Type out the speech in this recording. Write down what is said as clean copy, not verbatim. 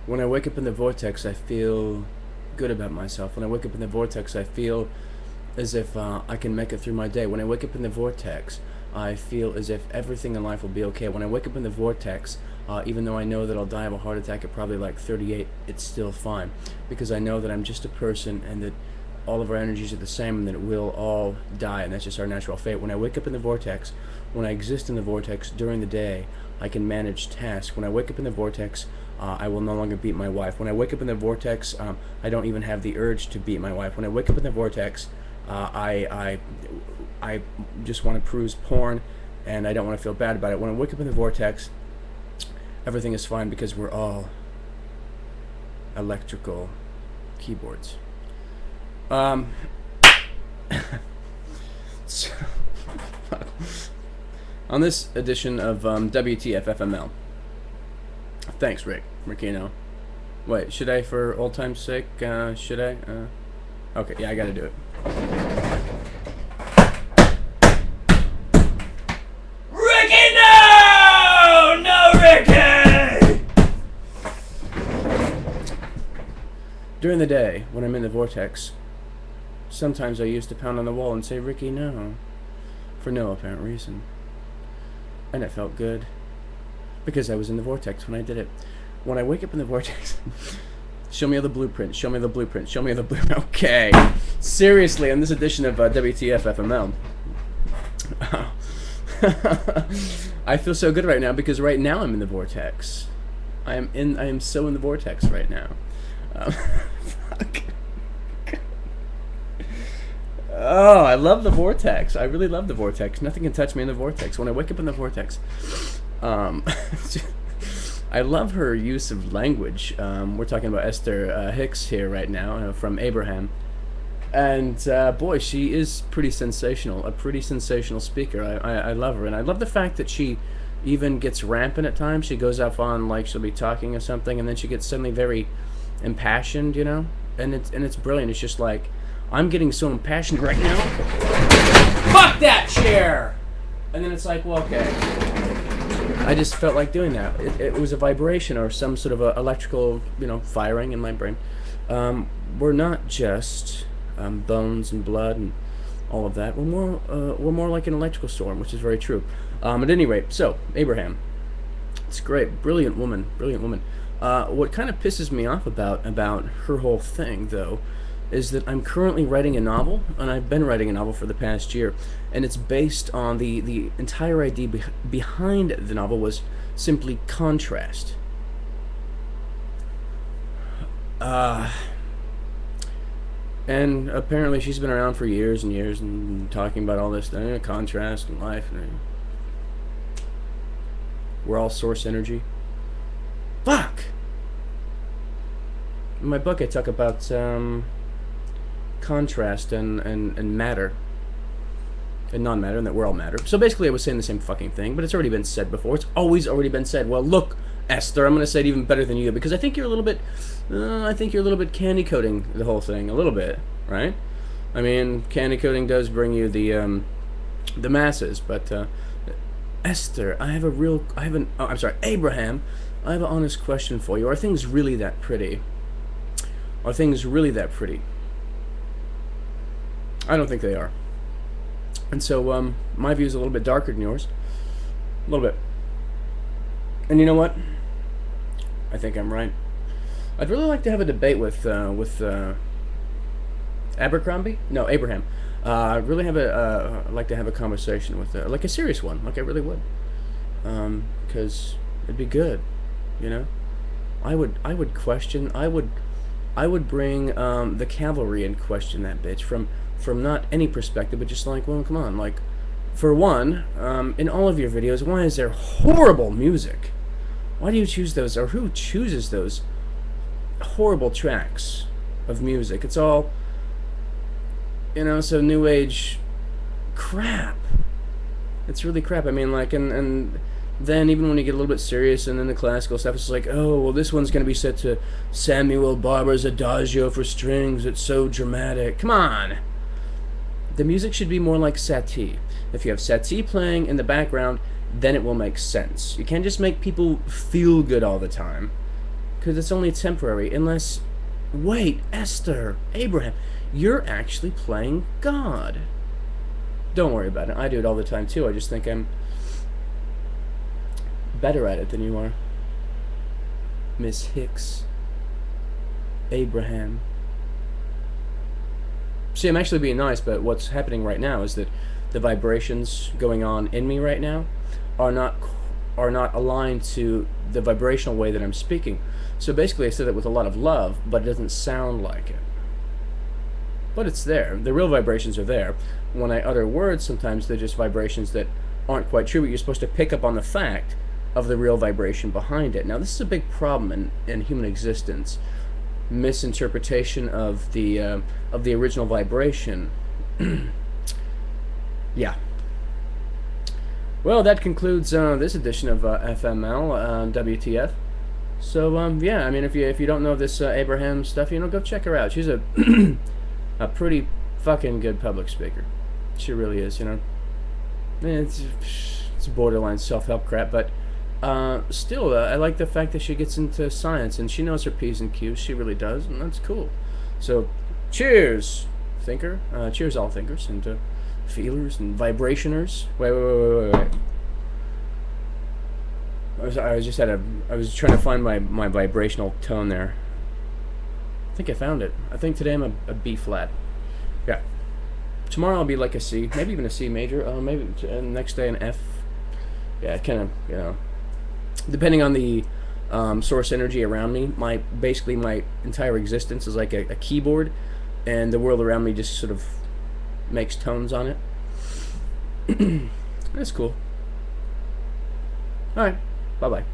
When I wake up in the vortex, I feel good about myself. When I wake up in the vortex, I feel as if I can make it through my day. When I wake up in the vortex, I feel as if everything in life will be okay. When I wake up in the vortex, even though I know that I'll die of a heart attack at probably like 38, it's still fine. Because I know that I'm just a person and that all of our energies are the same and that we'll all die, and that's just our natural fate. When I wake up in the vortex, when I exist in the vortex during the day, I can manage tasks. When I wake up in the vortex, I will no longer beat my wife. When I wake up in the vortex, I don't even have the urge to beat my wife. When I wake up in the vortex, I just want to peruse porn, and I don't want to feel bad about it. When I wake up in the vortex, everything is fine because we're all electrical keyboards. So, on this edition of WTF FML, thanks, Rickino. Wait, should I, for old time's sake, should I? Okay, yeah, I gotta do it. Ricky, no! No, Ricky! During the day, when I'm in the vortex, sometimes I used to pound on the wall and say, Ricky, no, for no apparent reason. And it felt good, because I was in the vortex when I did it. When I wake up in the vortex, show me the blueprint, show me the blueprint, show me the blueprint. Okay, seriously, on this edition of WTF FML, I feel so good right now because right now I'm in the vortex. I am so in the vortex right now. Fuck. Oh, I love the vortex. I really love the vortex. Nothing can touch me in the vortex. When I wake up in the vortex, I love her use of language. We're talking about Esther Hicks here right now, from Abraham. And boy, she is pretty sensational, a pretty sensational speaker. I love her, and I love the fact that she even gets rampant at times. She goes off on, like, she'll be talking or something, and then she gets suddenly very impassioned, you know? And it's brilliant. It's just like, I'm getting so impassioned right now. Fuck that chair! And then it's like, well, okay. I just felt like doing that. It was a vibration or some sort of a electrical, you know, firing in my brain. We're not just bones and blood and all of that. We're more like an electrical storm, which is very true. At any rate, so Abraham, it's great, brilliant woman, brilliant woman. What kind of pisses me off about her whole thing, though, is that I'm currently writing a novel, and I've been writing a novel for the past year, and it's based on the entire idea behind the novel was simply contrast. And apparently she's been around for years and years and talking about all this thing, contrast and life, and we're all source energy. Fuck! In my book I talk about contrast and matter and non-matter, and that we're all matter. So basically I was saying the same fucking thing, but it's already been said before. It's always already been said. Well, look, Esther, I'm going to say it even better than you, because I think you're a little bit candy coating the whole thing a little bit, right? I mean, candy coating does bring you the masses, but Esther, Abraham, I have an honest question for you. Are things really that pretty? Are things really that pretty? I don't think they are. And so, my view is a little bit darker than yours. A little bit. And you know what? I think I'm right. I'd really like to have a debate with Abercrombie? No, Abraham. I'd really like to have a conversation with, like a serious one, like I really would. Because it'd be good, you know? I would bring the cavalry and question that bitch from not any perspective, but just like, well, come on, like, for one, in all of your videos, why is there horrible music? Why do you choose those, or who chooses those horrible tracks of music? It's all, you know, so new age crap. It's really crap. I mean, like, and then even when you get a little bit serious and then the classical stuff, it's like, oh, well, this one's going to be set to Samuel Barber's Adagio for strings. It's so dramatic. Come on. The music should be more like Satie. If you have Satie playing in the background, then it will make sense. You can't just make people feel good all the time. because it's only temporary. Unless, wait, Esther, Abraham, you're actually playing God. Don't worry about it. I do it all the time too. I just think I'm better at it than you are. Miss Hicks. Abraham. See, I'm actually being nice, but what's happening right now is that the vibrations going on in me right now are not aligned to the vibrational way that I'm speaking. So basically I said it with a lot of love, but it doesn't sound like it. But it's there. The real vibrations are there. When I utter words, sometimes they're just vibrations that aren't quite true, but you're supposed to pick up on the fact of the real vibration behind it. Now, this is a big problem in human existence. Misinterpretation of the original vibration. Yeah. Well, that concludes this edition of FML WTF. So yeah, I mean, if you don't know this Abraham stuff, go check her out. She's a a pretty fucking good public speaker. She really is. It's borderline self-help crap, but still, I like the fact that she gets into science and she knows her P's and Q's. She really does, and that's cool. So, cheers, thinker. Cheers, all thinkers and feelers and vibrationers. Wait. I was trying to find my vibrational tone there. I think I found it. I think today I'm a B flat. Yeah. Tomorrow I'll be like a C, maybe even a C major. Maybe next day an F. Yeah, kind of, depending on the source energy around me. Basically my entire existence is like a keyboard, and the world around me just sort of makes tones on it. That's cool. All right. Bye bye.